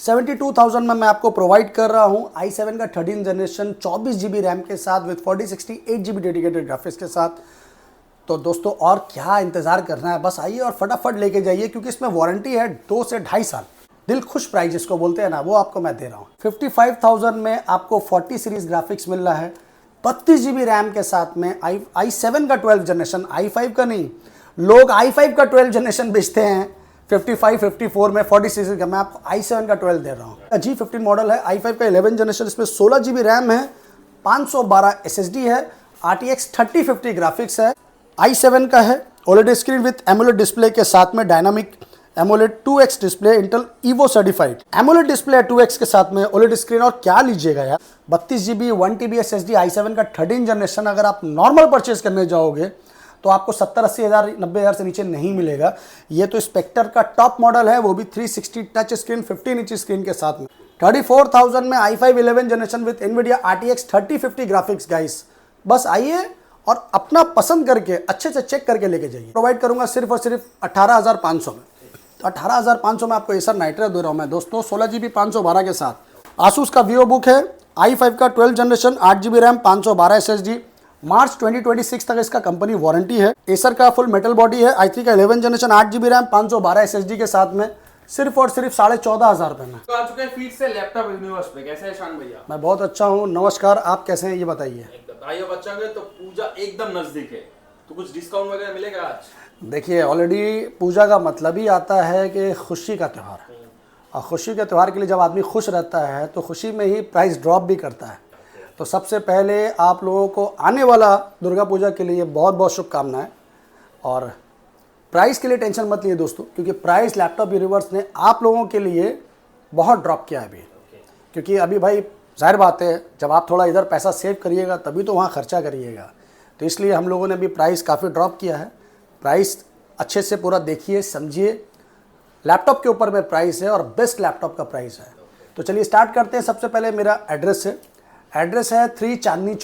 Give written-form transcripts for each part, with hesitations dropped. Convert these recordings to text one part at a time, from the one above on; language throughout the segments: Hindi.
72,000 में मैं आपको प्रोवाइड कर रहा हूँ i7 का 13 जनरेशन 24 GB रैम के साथ विद 4068 GB डेडिकेटेड ग्राफिक्स के साथ। तो दोस्तों और क्या इंतज़ार करना है, बस आइए और फटाफट लेके जाइए, क्योंकि इसमें वारंटी है 2 से 2.5 साल। दिल खुश प्राइस जिसको बोलते हैं ना, वो आपको मैं दे रहा हूँ। 55,000 में आपको 40 सीरीज ग्राफिक्स मिल रहा है 32 GB रैम के साथ में। i7 का 12 जनरेशन, i5 का नहीं। लोग i5 का 12 जनरेशन बेचते हैं 55, 54 में 40 सीरीज का, मैं आपको i7 का 12 दे रहा हूँ। G15 मॉडल है, i5 का 11 जनरेशन, इसमें 16 GB रैम है, 512 SSD है, RTX 3050 ग्राफिक्स है। i7 का है OLED screen with AMOLED display के साथ में, dynamic AMOLED 2x display, Intel EVO certified AMOLED display 2x के साथ में, OLED स्क्रीन। और क्या लीजिएगा यार, 32 GB 1 TB SSD i7 का 13 जनरेशन। अगर आप नॉर्मल परचेज करने जाओगे तो आपको 70-80 हज़ार 90 हज़ार से नीचे नहीं मिलेगा। ये तो स्पेक्टर का टॉप मॉडल है, वो भी 360 टच स्क्रीन 15 इंच स्क्रीन के साथ में। 34,000 में i5 11 generation with NVIDIA RTX 3050 graphics. Guys बस आइए और अपना पसंद करके अच्छे से चेक करके लेके जाइए। प्रोवाइड करूंगा सिर्फ और सिर्फ 18,500 में। 18,500 में आपको एसर नाइट्रो दे रहा हूँ मैं दोस्तों, 16 GB 512 के साथ। आसूस का VivoBook है, i5 का 12 जनरेशन 8 GB रैम 512 SSD, मार्च 2026 तक इसका कंपनी वारंटी है। एसर का फुल मेटल बॉडी है, i3 का 11 जनरेशन 8 GB रैम 512 SSD के साथ में, सिर्फ और सिर्फ 14,500 रुपए में। तो आ चुके हैं फीड से लैपटॉप यूनिवर्स पे। कैसे है शान भैया? मैं बहुत अच्छा हूँ, नमस्कार। आप कैसे हैं ये बताइए? भाई बच्चा गए तो पूजा एकदम नजदीक है, तो कुछ डिस्काउंट वगैरह मिलेगा आज? देखिए ऑलरेडी पूजा का मतलब ही आता है कि खुशी का त्यौहार, और खुशी के त्यौहार के लिए जब आदमी खुश रहता है तो खुशी में ही प्राइस ड्रॉप भी करता है। तो सबसे पहले आप लोगों को आने वाला दुर्गा पूजा के लिए बहुत बहुत शुभकामनाएं। और प्राइस के लिए टेंशन मत लिए दोस्तों, क्योंकि प्राइस लैपटॉप यूनिवर्स ने आप लोगों के लिए बहुत ड्रॉप किया है अभी। क्योंकि अभी भाई जाहिर बात है, जब आप थोड़ा इधर पैसा सेव करिएगा तभी तो वहाँ खर्चा करिएगा। तो इसलिए हम लोगों ने भी प्राइस काफ़ी ड्रॉप किया है। प्राइस अच्छे से पूरा देखिए समझिए, लैपटॉप के ऊपर में प्राइस है और बेस्ट लैपटॉप का प्राइस है। तो चलिए स्टार्ट करते हैं। सबसे पहले मेरा एड्रेस है 3 Chandni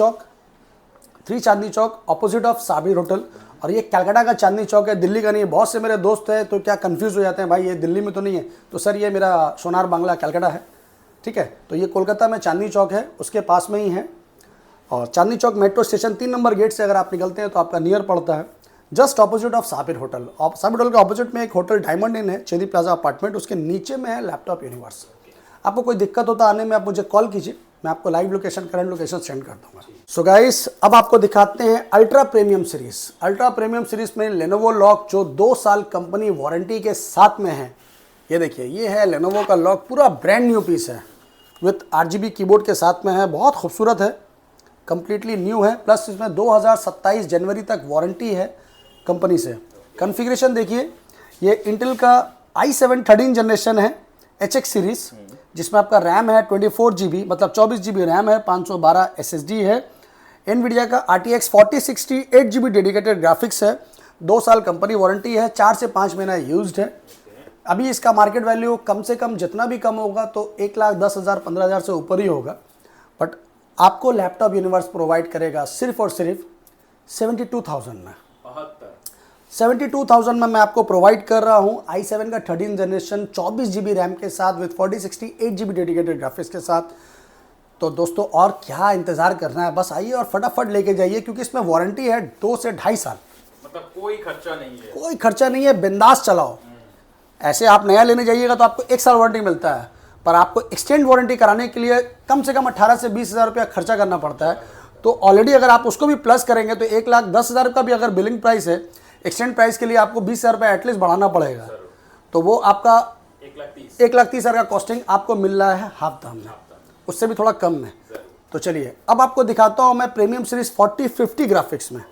Chowk opposite of Sabir hotel. और ये कलकत्ता का चांदनी चौक है, दिल्ली का नहीं है। बहुत से मेरे दोस्त हैं तो क्या कंफ्यूज हो जाते हैं, भाई ये दिल्ली में तो नहीं है। तो सर ये मेरा सोनार बांग्ला कलकत्ता है, ठीक है। तो ये कोलकाता में चांदनी चौक है, उसके पास में ही है। और Chandni Chowk metro station 3 number gate से अगर आप निकलते हैं तो आपका नियर पड़ता है, just opposite of Sabir hotel. Sabir hotel के ऑपोजिट में एक होटल डायमंड इन है, चेरी प्लाजा अपार्टमेंट, उसके नीचे में है लैपटॉप यूनिवर्स। आपको कोई दिक्कत होता आने में आप मुझे कॉल कीजिए, मैं आपको live location current location send कर दूंगा। सो गाइस अब आपको दिखाते हैं ultra premium series. Ultra premium series में लेनोवो लॉक जो 2 साल कंपनी वारंटी के साथ में है। ये देखिए, ये है लेनोवो का लॉक, पूरा ब्रांड न्यू पीस है विथ RGB कीबोर्ड के साथ में है, बहुत खूबसूरत है, कम्प्लीटली न्यू है। प्लस इसमें 2027 जनवरी तक वारंटी है कंपनी से। कॉन्फ़िगरेशन देखिए, ये इंटेल का i7 13 जनरेशन है HX सीरीज़, जिसमें आपका रैम है 24 GB, मतलब 24 GB रैम है, 512 SSD है। NVIDIA का RTX 4068 GB डेडिकेटेड ग्राफिक्स है। 2 साल कंपनी वारंटी है, 4 से 5 महीना यूज्ड है। अभी इसका मार्केट वैल्यू कम से कम जितना भी कम होगा तो 1,10,000 15,000 से ऊपर ही होगा। बट आपको लैपटॉप यूनिवर्स प्रोवाइड करेगा सिर्फ और सिर्फ 72,000 में। 72,000 में मैं आपको प्रोवाइड कर रहा हूँ i7 का 13 जनरेशन 24 GB रैम के साथ विद 4068 GB डेडिकेटेड ग्राफिक्स के साथ। तो दोस्तों और क्या इंतज़ार करना है, बस आइए और फटाफट लेके जाइए, क्योंकि इसमें वारंटी है 2 से 2.5 साल। मतलब कोई खर्चा नहीं है, कोई खर्चा नहीं है, बिंदास चलाओ। ऐसे आप नया लेने जाइएगा तो आपको 1 साल वारंटी मिलता है, पर आपको एक्सटेंड वारंटी कराने के लिए कम से कम 18 से 20 हज़ार रुपया खर्चा करना पड़ता है। तो ऑलरेडी अगर आप उसको भी प्लस करेंगे तो 1,10,000 का भी अगर बिलिंग प्राइस है, एक्सटेंड प्राइस के लिए आपको 20,000 रुपये एटलीस्ट बढ़ाना पड़ेगा। तो वो आपका 1,30,000 का कॉस्टिंग आपको मिल रहा है हाफ दाम में, उससे भी थोड़ा कम में। तो चलिए अब आपको दिखाता हूँ मैं प्रीमियम सीरीज 4050 ग्राफिक्स में।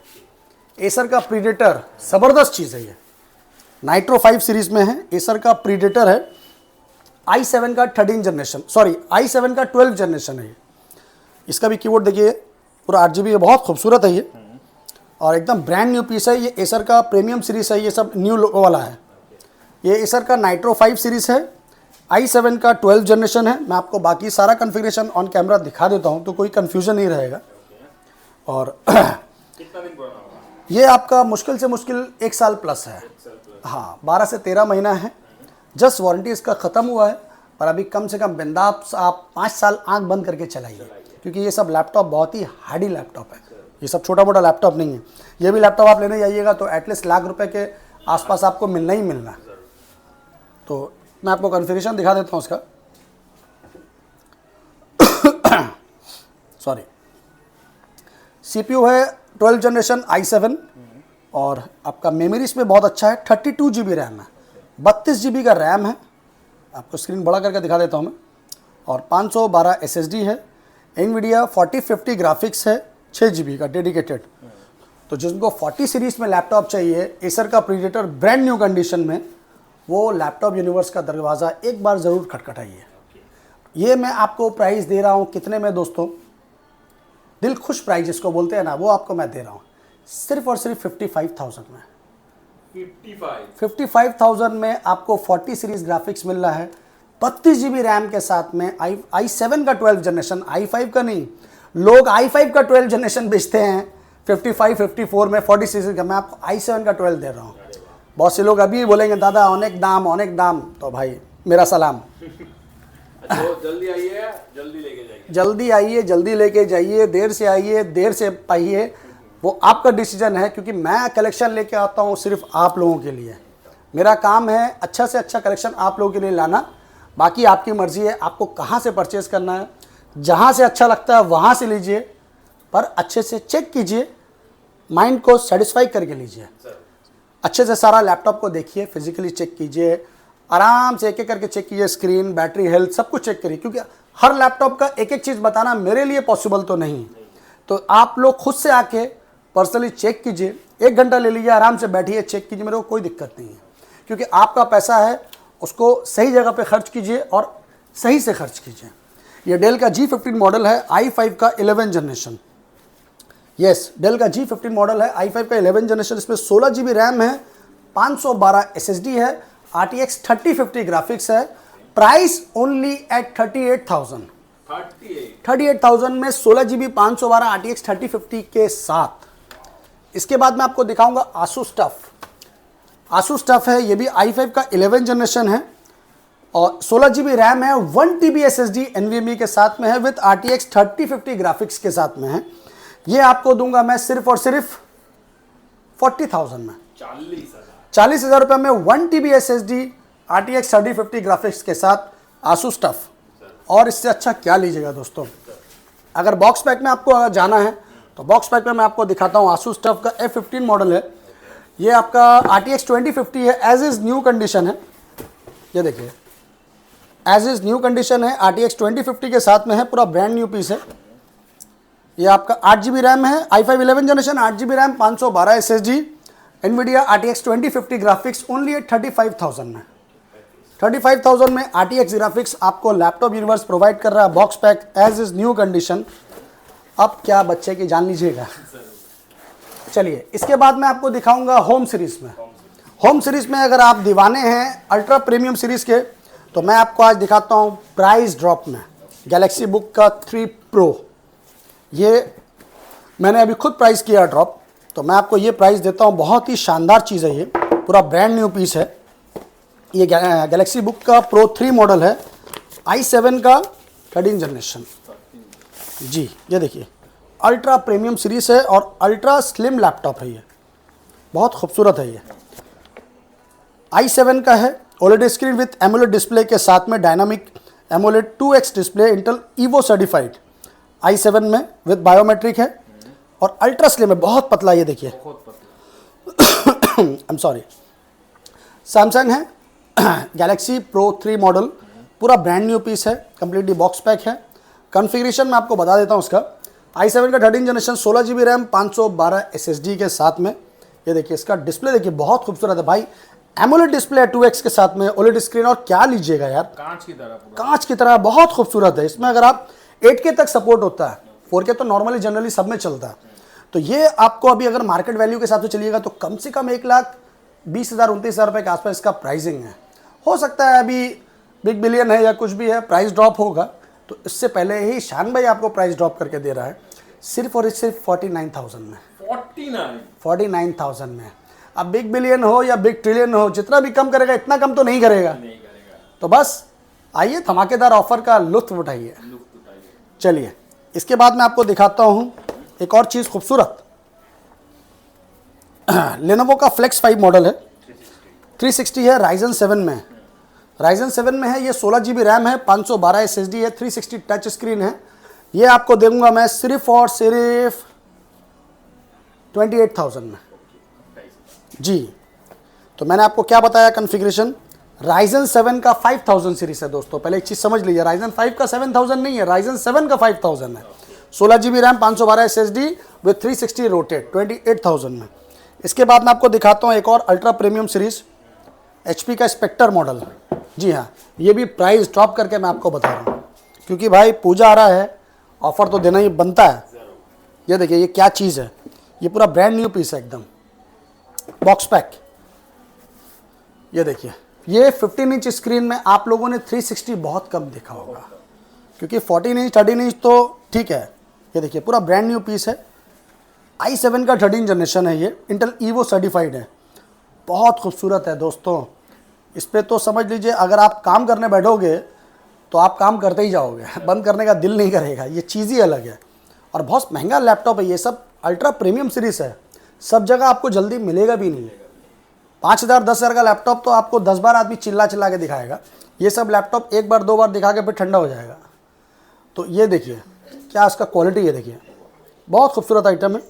एसर का प्रीडेटर, ज़बरदस्त चीज़ है ये, नाइट्रो 5 सीरीज में है। एसर का प्रीडेटर है, i7 का 13 जनरेशन, सॉरी i7 का 12 जनरेशन है ये। इसका भी कीबोर्ड देखिए, पूरा RGB है, बहुत खूबसूरत है ये, और एकदम ब्रांड न्यू पीस है। ये एसर का प्रीमियम सीरीज है, ये सब न्यू वाला है। ये एसर का नाइट्रो 5 सीरीज है, i7 का 12 जनरेशन है। मैं आपको बाकी सारा कॉन्फ़िगरेशन ऑन कैमरा दिखा देता हूँ तो कोई कन्फ्यूजन नहीं रहेगा। और कितना दिन पुराना होगा? ये आपका मुश्किल से मुश्किल 1 साल प्लस है, हाँ 12 से 13 महीना है। जस्ट वारंटी इसका ख़त्म हुआ है, पर अभी कम से कम बिंदास आप 5 साल आंख बंद करके चलाइए, क्योंकि ये सब लैपटॉप बहुत ही हार्डी लैपटॉप है, ये सब छोटा मोटा लैपटॉप नहीं है। ये भी लैपटॉप आप लेने जाइएगा तो एटलीस्ट लाख रुपए के आसपास आपको मिलना ही मिलना। तो मैं आपको कॉन्फ़िगरेशन दिखा देता हूँ उसका। सॉरी, CPU है 12 जनरेशन i7 और आपका मेमोरी इसमें बहुत अच्छा है, 32 GB रैम है, 32 GB का रैम है। आपको स्क्रीन बड़ा करके दिखा देता हूँ मैं। और 512 SSD है, NVIDIA 4050 ग्राफिक्स है, 6 GB का डेडिकेटेड। तो जिनको 40 सीरीज़ में लैपटॉप चाहिए, एसर का प्रीडेटर ब्रांड न्यू कंडीशन में, वो लैपटॉप यूनिवर्स का दरवाज़ा एक बार ज़रूर खटखटाइए। ये मैं आपको प्राइस दे रहा हूँ कितने में दोस्तों, दिल खुश प्राइस जिसको बोलते हैं ना, वो आपको मैं दे रहा हूँ सिर्फ और सिर्फ 55,000 में। 55,000 में आपको 40 सीरीज ग्राफिक्स मिल रहा है, 32 GB रैम के साथ में। i7 का 12 जनरेशन, i5 का नहीं। लोग i5 का 12 जनरेशन बेचते हैं 55, 54 में 40 सीरीज का, मैं आपको i7 का 12 दे रहा हूँ। बहुत से लोग अभी बोलेंगे दादा अनेक दाम, तो भाई मेरा सलाम। जल्दी आइए, जल्दी लेके जाइए। जल्दी आइए, जल्दी लेके जाइए, देर से आइए, देर से पाइए, वो आपका डिसीजन है। क्योंकि मैं कलेक्शन लेके आता हूँ सिर्फ आप लोगों के लिए। मेरा काम है अच्छा से अच्छा कलेक्शन आप लोगों के लिए लाना, बाकी आपकी मर्ज़ी है आपको कहाँ से परचेज़ करना है। जहाँ से अच्छा लगता है वहाँ से लीजिए, पर अच्छे से चेक कीजिए, माइंड को सेटिस्फाई करके लीजिए। अच्छे से सारा लैपटॉप को देखिए, फिजिकली चेक कीजिए, आराम से एक एक करके चेक कीजिए, स्क्रीन, बैटरी हेल्थ सब कुछ चेक करिए। क्योंकि हर लैपटॉप का एक एक चीज़ बताना मेरे लिए पॉसिबल तो नहीं, तो आप लोग खुद से आके पर्सनली चेक कीजिए। 1 घंटा ले लीजिए, आराम से बैठिए, चेक कीजिए, मेरे को कोई दिक्कत नहीं है। क्योंकि आपका पैसा है, उसको सही जगह पे खर्च कीजिए और सही से खर्च कीजिए। ये डेल का G15 मॉडल है, i5 का 11 जनरेशन। यस, डेल का G15 मॉडल है, i5 का 11 जनरेशन। इसमें 16 GB रैम है, 512 SSD है, RTX 3050 ग्राफिक्स है। Price only at 38,000। 38,000 में 16 GB 512 RTX 3050 के साथ। इसके बाद मैं आपको दिखाऊंगा आसूस टफ। आसूस टफ है, ये भी i5 का 11 जनरेशन है और 16 GB रैम है, 1 TB SSD NVMe के साथ में है, विद RTX 3050 ग्राफिक्स के साथ में है। ये आपको दूंगा मैं सिर्फ और सिर्फ 40,000 में, 40,000 रुपये में 1 TB SSD RTX 3050 ग्राफिक्स के साथ आसूस टफ। और इससे अच्छा क्या लीजिएगा दोस्तों। अगर बॉक्स पैक में आपको अगर जाना है तो बॉक्स पैक में मैं आपको दिखाता हूँ। आसूस टफ का F15 मॉडल है, ये आपका RTX 2050 है, एज इज़ न्यू कंडीशन है। ये देखिए एज इज़ न्यू कंडीशन है, RTX 2050 के साथ में है, पूरा ब्रांड न्यू पीस है। ये आपका 8 GB रैम है, i5 11 generation, 8 GB RAM, 512 SSD, NVIDIA RTX 2050 graphics, only 35,000 में। 35,000 में RTX ग्राफिक्स आपको लैपटॉप यूनिवर्स प्रोवाइड कर रहा है, box pack, as is new condition. अब क्या बच्चे की जान लीजिएगा। चलिए, इसके बाद मैं आपको दिखाऊंगा होम सीरीज़ में। होम सीरीज़ में अगर आप दीवाने हैं अल्ट्रा प्रीमियम सीरीज़ के, तो मैं आपको आज दिखाता हूँ प्राइस ड्रॉप में गैलेक्सी बुक का 3 Pro। ये मैंने अभी खुद प्राइस किया ड्रॉप, तो मैं आपको ये प्राइस देता हूँ। बहुत ही शानदार चीज़ है, ये पूरा ब्रांड न्यू पीस है। ये गैलेक्सी बुक का Pro 3 मॉडल है, i7 का 13 जनरेशन। जी, ये देखिए अल्ट्रा प्रीमियम सीरीज़ है और अल्ट्रा स्लिम लैपटॉप है। ये बहुत खूबसूरत है। ये i7 का है, OLED screen with AMOLED display के साथ में, dynamic AMOLED 2x display, Intel Evo certified i7 में विद बायोमेट्रिक है और अल्ट्रा स्लिम है, बहुत पतला। ये देखिए आई एम सॉरी, सैमसंग है गैलेक्सी Pro 3 मॉडल, पूरा ब्रांड न्यू पीस है, कंप्लीटली बॉक्स पैक है। कॉन्फ़िगरेशन मैं आपको बता देता हूँ उसका। i7 का 13 जनरेशन, 16 GB रैम, 512 SSD के साथ में। ये देखिए इसका डिस्प्ले देखिए बहुत खूबसूरत है भाई, एमोलेड डिस्प्ले है 2x के साथ में, OLED स्क्रीन। और क्या लीजिएगा यार, कांच की तरह बहुत खूबसूरत है। इसमें अगर आप 8K तक सपोर्ट होता है, 4K तो नॉर्मली जनरली सब में चलता है। तो ये आपको अभी अगर मार्केट वैल्यू के हिसाब से चलिएगा तो कम से कम 1,20,000 29,000 रुपये के आसपास इसका प्राइसिंग है। हो सकता है अभी बिग बिलियन है या कुछ भी है, प्राइस ड्रॉप होगा, तो इससे पहले ही शान भाई आपको प्राइस ड्रॉप करके दे रहा है सिर्फ और सिर्फ 49,000 में। 49,000 में। अब बिग बिलियन हो या बिग ट्रिलियन हो, जितना भी कम करेगा इतना कम तो नहीं करेगा। तो बस आइए धमाकेदार ऑफर का लुत्फ उठाइए। लुत्फ उठाइए। चलिए इसके बाद मैं आपको दिखाता हूँ एक और चीज़ खूबसूरत। लेनोवो का फ्लेक्स 5 मॉडल है, 360 है, राइजन 7 में है। राइजन 7 में है, ये 16 GB रैम है, 512 SSD है, 360 टच स्क्रीन है। ये आपको दूंगा मैं सिर्फ और सिर्फ 28,000 में जी। तो मैंने आपको क्या बताया कॉन्फ़िगरेशन, राइजन 7 का 5000 सीरीज है दोस्तों। पहले एक चीज़ समझ लीजिए, राइजन 5 का 7000 नहीं है, राइजन 7 का 5000 है। 16 GB RAM, 512 SSD with 360 rotate, 28,000 में। इसके बाद मैं आपको दिखाता हूँ एक और अल्ट्रा प्रीमियम सीरीज, HP का स्पेक्टर मॉडल। जी हाँ, ये भी प्राइस ड्रॉप करके मैं आपको बता रहा हूँ, क्योंकि भाई पूजा आ रहा है, ऑफर तो देना ही बनता है। ये देखिए ये क्या चीज़ है, ये पूरा ब्रांड न्यू पीस है एकदम, बॉक्स पैक। ये देखिए, ये 15 इंच स्क्रीन में आप लोगों ने 360 बहुत कम देखा होगा, क्योंकि 14 इंच 13 इंच तो ठीक है। ये देखिए पूरा ब्रांड न्यू पीस है, i7 का 13 जनरेशन है, ये इंटेल ईवो सर्टिफाइड है। बहुत खूबसूरत है दोस्तों। इस पर तो समझ लीजिए अगर आप काम करने बैठोगे तो आप काम करते ही जाओगे, बंद करने का दिल नहीं करेगा। ये चीज़ ही अलग है और बहुत महंगा लैपटॉप है। ये सब अल्ट्रा प्रीमियम सीरीज़ है, सब जगह आपको जल्दी मिलेगा भी नहीं। 5000 10,000 का लैपटॉप तो आपको 10 बार आदमी चिल्ला चिल्ला के दिखाएगा, ये सब लैपटॉप एक बार 2 बार दिखा के फिर ठंडा हो जाएगा। तो ये देखिए क्या इसका क्वालिटी है, देखिए बहुत खूबसूरत आइटम है।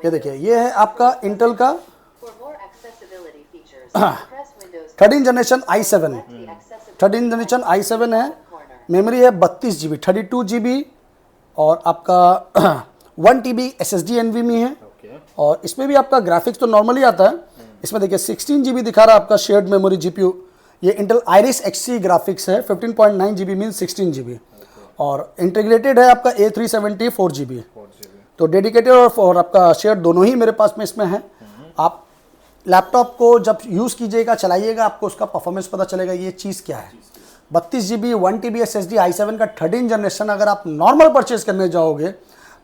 ये देखिए ये है आपका इंटेल का 13 जनरेशन i7, 13 जनरेशन i7 है। मेमोरी है 32 GB, 32 GB और आपका 1 TB SSD NVMe है। और इसमें भी आपका ग्राफिक्स तो नॉर्मली आता है। इसमें देखिए 16 GB दिखा रहा है आपका शेयर्ड मेमोरी GPU। ये इंटेल आइरिस XC ग्राफिक्स है, 15.9 GB मीन 16 GB और इंटीग्रेटेड है आपका A370 4 GB। तो डेडिकेटेड और आपका शेयर्ड दोनों ही मेरे पास में इसमें है। आप लैपटॉप को जब यूज़ कीजिएगा, चलाइएगा, आपको उसका परफॉर्मेंस पता चलेगा ये चीज़ क्या है। 32 GB 1 TB SSD i7 का 13 जनरेशन अगर आप नॉर्मल परचेज करने जाओगे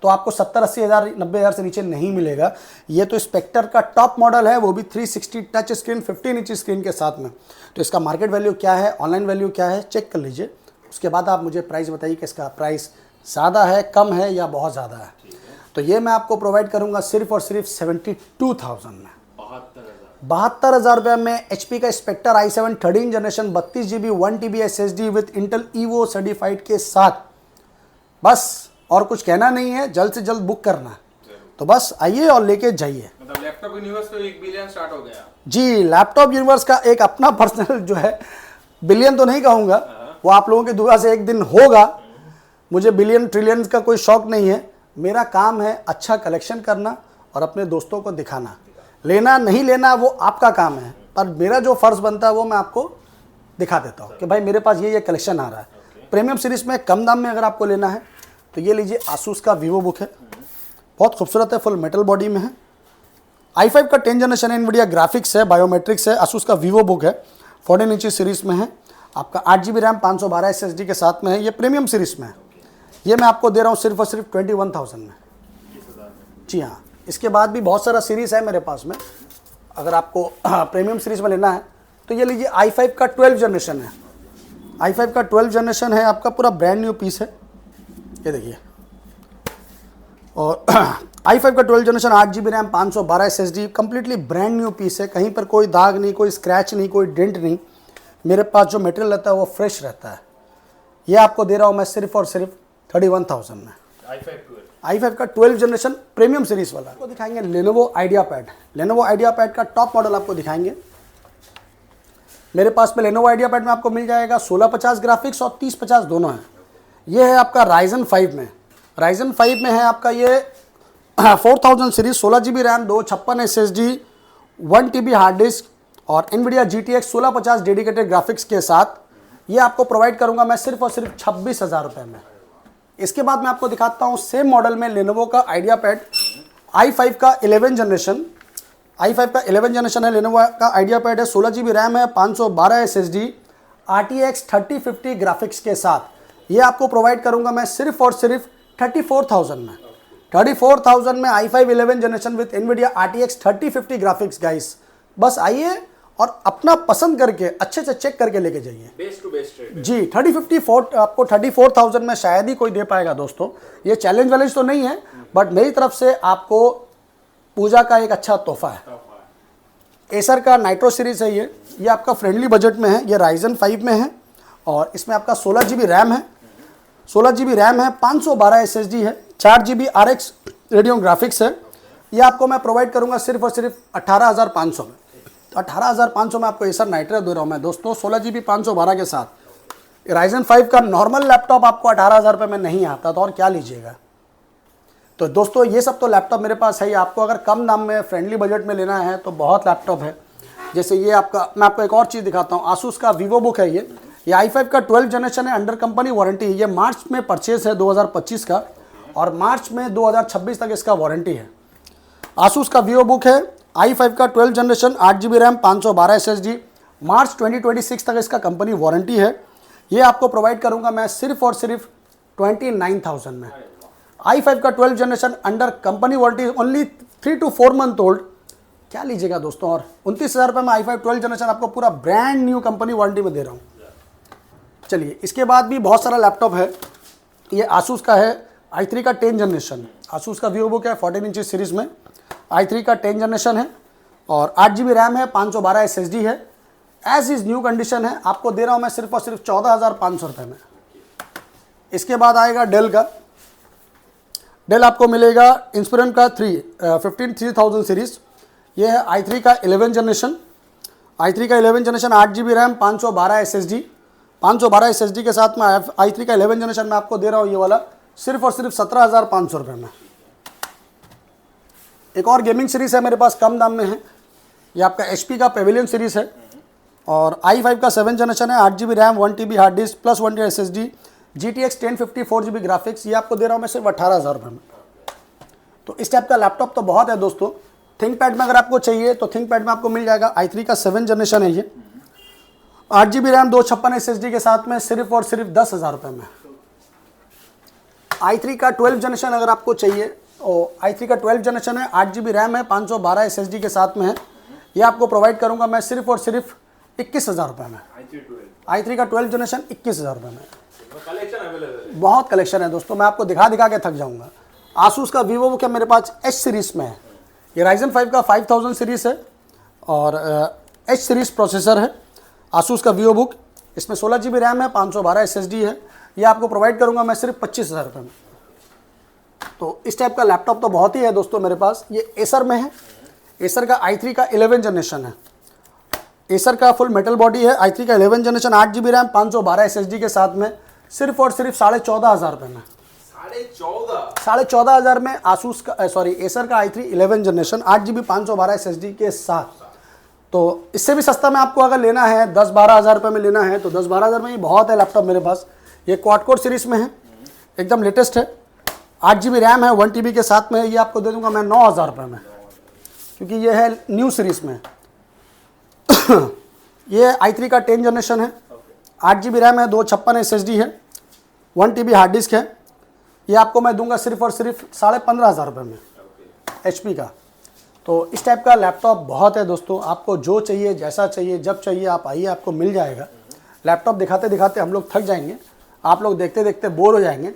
तो आपको 70-80 हज़ार 90 हज़ार से नीचे नहीं मिलेगा। ये तो स्पेक्टर का टॉप मॉडल है, वो भी 360 टच स्क्रीन 15 इंच स्क्रीन के साथ में। तो इसका मार्केट वैल्यू क्या है, ऑनलाइन वैल्यू क्या है, चेक कर लीजिए। उसके बाद आप मुझे प्राइस बताइए कि इसका प्राइस ज़्यादा है, कम है या बहुत ज़्यादा है। तो ये मैं आपको प्रोवाइड करूँगा सिर्फ और सिर्फ 72,000 में, 72,000 रुपये में। HP का Spectre i7 13 generation 32 GB 1 TB SSD with Intel Evo certified के साथ। बस और कुछ कहना नहीं है, जल्द से जल्द बुक करना। तो बस आइए और लेके जाइए। मतलब लैपटॉप यूनिवर्स तो 1 बिलियन स्टार्ट हो गया जी। लैपटॉप यूनिवर्स का एक अपना पर्सनल जो है, बिलियन तो नहीं कहूँगा, वो आप लोगों की दुआ से एक दिन होगा। मुझे बिलियन ट्रिलियन का कोई शौक नहीं है। मेरा काम है अच्छा कलेक्शन करना और अपने दोस्तों को दिखाना। लेना नहीं लेना वो आपका काम है, पर मेरा जो फ़र्ज़ बनता है वो मैं आपको दिखा देता हूँ कि भाई मेरे पास ये कलेक्शन आ रहा है। प्रीमियम सीरीज़ में कम दाम में अगर आपको लेना है तो ये लीजिए, आसूस का वीवो बुक है, बहुत खूबसूरत है, फुल मेटल बॉडी में है। i5 का 10 जनरेशन एनवीडिया ग्राफिक्स है, बायोमेट्रिक्स है। आसूस का वीवो बुक है, 14 इंच सीरीज़ में है। आपका 8 GB रैम 512 SSD के साथ में है। ये प्रीमियम सीरीज़ में है। ये मैं आपको दे रहा हूँ सिर्फ और सिर्फ 21,000 में। जी हाँ, इसके बाद भी बहुत सारा सीरीज़ है मेरे पास में। अगर आपको प्रीमियम सीरीज़ में लेना है तो ये लीजिए, i5 का 12 जनरेशन है। i5 का 12 जनरेशन है, आपका पूरा ब्रांड न्यू पीस है। ये देखिए, और i5 का 12 generation 8 GB RAM 512 SSD, completely brand new piece है। कहीं पर कोई दाग नहीं, कोई स्क्रैच नहीं, कोई डेंट नहीं। मेरे पास जो मटेरियल रहता है वो फ्रेश रहता है। ये आपको दे रहा हूँ मैं सिर्फ और सिर्फ 31,000 में। i5 का 12 जनरेशन प्रीमियम सीरीज़ वाला। आपको दिखाएंगे Lenovo idea pad. Lenovo idea pad का टॉप मॉडल आपको दिखाएंगे। मेरे पास में लेनोवो आइडिया पैड में आपको मिल जाएगा 1650 ग्राफिक्स और 3050 दोनों हैं। ये है आपका राइजन 5 में। राइजन 5 में है आपका ये 4000 series, 16 GB RAM, 256 SSD, 1 TB hard disk और NVIDIA GTX 1650 डेडिकेटेड ग्राफिक्स के साथ। ये आपको प्रोवाइड करूंगा मैं सिर्फ और सिर्फ 26,000 रुपये में। इसके बाद मैं आपको दिखाता हूँ सेम मॉडल में लेनोवो का आइडिया पैड i5 का 11 जनरेशन। i5 का 11 जनरेशन है, लेनोवो का आइडिया पैड है, 16 GB रैम है, 512 SSD, RTX 3050 ग्राफिक्स के साथ। ये आपको प्रोवाइड करूंगा मैं सिर्फ और सिर्फ 34,000 में। 34,000 में i5 11 generation with NVIDIA RTX 3050 graphics guys. बस आइए और अपना पसंद करके अच्छे से चेक करके लेके जाइए। बेस्ट टू बेस्ट रेट जी 3054 आपको 34,000 में शायद ही कोई दे पाएगा दोस्तों। ये चैलेंज वैलेंज तो नहीं है, बट मेरी तरफ से आपको पूजा का एक अच्छा तोहफा है। एसर का नाइट्रो सीरीज है ये आपका फ्रेंडली बजट में है। ये राइजन 5 में है और इसमें आपका 16 GB रैम है, 16 GB रैम है, 512 SSD है, 4 GB RX रेडियन ग्राफिक्स है। ये आपको मैं प्रोवाइड करूंगा सिर्फ और सिर्फ 18,500 में। तो 18,500 में आपको एसर नाइट्रो दे रहा हूँ मैं दोस्तों, 16 GB 512 के साथ। राइजन 5 का नॉर्मल लैपटॉप आपको 18,000 रुपये में नहीं आता, तो और क्या लीजिएगा। तो दोस्तों ये सब तो लैपटॉप मेरे पास है ही। आपको अगर कम दाम में फ्रेंडली बजट में लेना है तो बहुत लैपटॉप है। जैसे ये आपका, मैं आपको एक और चीज़ दिखाता हूँ, आसूस का वीवो बुक है ये i5 का 12 जनरेशन है, अंडर कंपनी वारंटी है। ये मार्च में परचेज है 2025 का और मार्च में 2026 तक इसका वारंटी है। आसूस का वीवो बुक है, i5 का 12 जनरेशन, 8 GB रैम, 512 SSD, मार्च 2026 तक इसका कंपनी वारंटी है। ये आपको प्रोवाइड करूँगा मैं सिर्फ और सिर्फ 29,000 में। i5 का 12 generation under company warranty, only 3 to 4 month old. क्या लीजिएगा दोस्तों। और 29,000 रुपये में i5 12 जनरेशन आपको पूरा ब्रांड न्यू कंपनी वारंटी में दे रहा हूँ। चलिए इसके बाद भी बहुत सारा लैपटॉप है। ये आसूस का है i3 का 10 जनरेशन, आसूस का वीवो बुक है 14 इंच सीरीज में, i3 का 10 जनरेशन है और 8 GB रैम है, 512 SSD है। एज इज न्यू कंडीशन है, आपको दे रहा हूँ मैं सिर्फ और सिर्फ 14,500 रुपये में। इसके बाद आएगा डेल का। डेल आपको मिलेगा इंस्पिरन का 3000 सीरीज। ये है i3 का 11 जनरेशन, i3 का 11 generation, 8 GB RAM, 512 SSD, 512 SSD के साथ में i3 का 11 जनरेशन में आपको दे रहा हूँ ये वाला सिर्फ और सिर्फ 17,500 रुपये में। एक और गेमिंग सीरीज़ है मेरे पास, कम दाम में है। ये आपका HP का पेविलियन सीरीज़ है और i5 का 7 जनरेशन है, 8 GB RAM, 1 TB hard disk plus 1 TB SSD, GTX 1050 4 GB graphics. ये आपको दे रहा हूँ मैं सिर्फ 18,000 रुपये में। तो इस टाइप का लैपटॉप तो बहुत है दोस्तों। थिंकपैड में अगर आपको चाहिए तो थिंकपैड में आपको मिल जाएगा, i3 का 7 जनरेशन है ये, 8 GB रैम, 256 SSD के साथ में सिर्फ और सिर्फ 10,000 रुपये में। i3 का 12 जनरेशन अगर आपको चाहिए, और i3 का 12 जनरेशन है, 8 GB रैम है, 512 SSD के साथ में है। ये आपको प्रोवाइड करूंगा मैं सिर्फ और सिर्फ 21,000 रुपये में। i3 का 12 जनरेशन 21,000 रुपये में। कलेक्शन अवेलेबल है, बहुत कलेक्शन है दोस्तों, मैं आपको दिखा दिखा के थक जाऊंगा। आसूस का वीवो बुक है मेरे पास, H सीरीज में है। ये राइजन 5 का 5000 सीरीज है और H सीरीज प्रोसेसर है। आसूस का वीवो बुक, इसमें 16 GB रैम है, 512 SSD है। ये आपको प्रोवाइड करूंगा मैं सिर्फ 25,000 रुपये में। तो इस टाइप का लैपटॉप तो बहुत ही है दोस्तों मेरे पास। ये एसर में है, एसर का i3 का 11 जनरेशन है। एसर का फुल मेटल बॉडी है, i3 का 11 जनरेशन, 8 GB रैम, 512 SSD के साथ में सिर्फ और सिर्फ 14,500 रुपये में। 14,500 में आसूस का एसर का i3 11 जनरेशन, 8 GB 512 SSD के साथ। तो इससे भी सस्ता में आपको अगर लेना है, 10-12 हज़ार रुपये में लेना है तो 10-12 हज़ार में ही बहुत है लैपटॉप मेरे पास। ये क्वाड कोर सीरीज में है, एकदम लेटेस्ट है, 8 GB रैम है, 1 TB के साथ में। ये आपको दे दूंगा मैं 9,000 रुपये में, क्योंकि ये है न्यू सीरीज में। ये i3 का 10 जनरेशन है, 8 GB रैम है, 256 SSD है, 1 TB हार्ड डिस्क है। ये आपको मैं दूंगा सिर्फ और सिर्फ 15,500 रुपये में, HP का। तो इस टाइप का लैपटॉप बहुत है दोस्तों। आपको जो चाहिए, जैसा चाहिए, जब चाहिए आप आइए, आपको मिल जाएगा। लैपटॉप दिखाते दिखाते हम लोग थक जाएंगे, आप लोग देखते देखते बोर हो जाएंगे।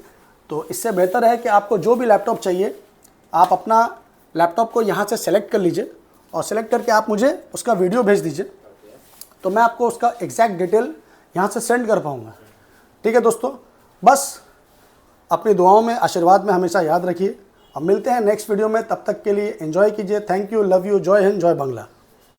तो इससे बेहतर है कि आपको जो भी लैपटॉप चाहिए, आप अपना लैपटॉप को यहाँ से सेलेक्ट कर लीजिए और सेलेक्ट करके आप मुझे उसका वीडियो भेज दीजिए, तो मैं आपको उसका एग्जैक्ट डिटेल यहाँ से सेंड कर पाऊँगा। ठीक है दोस्तों, बस अपनी दुआओं में, आशीर्वाद में हमेशा याद रखिए। अब मिलते हैं नेक्स्ट वीडियो में, तब तक के लिए एंजॉय कीजिए। थैंक यू, लव यू, जय हिंद, जय बांग्ला।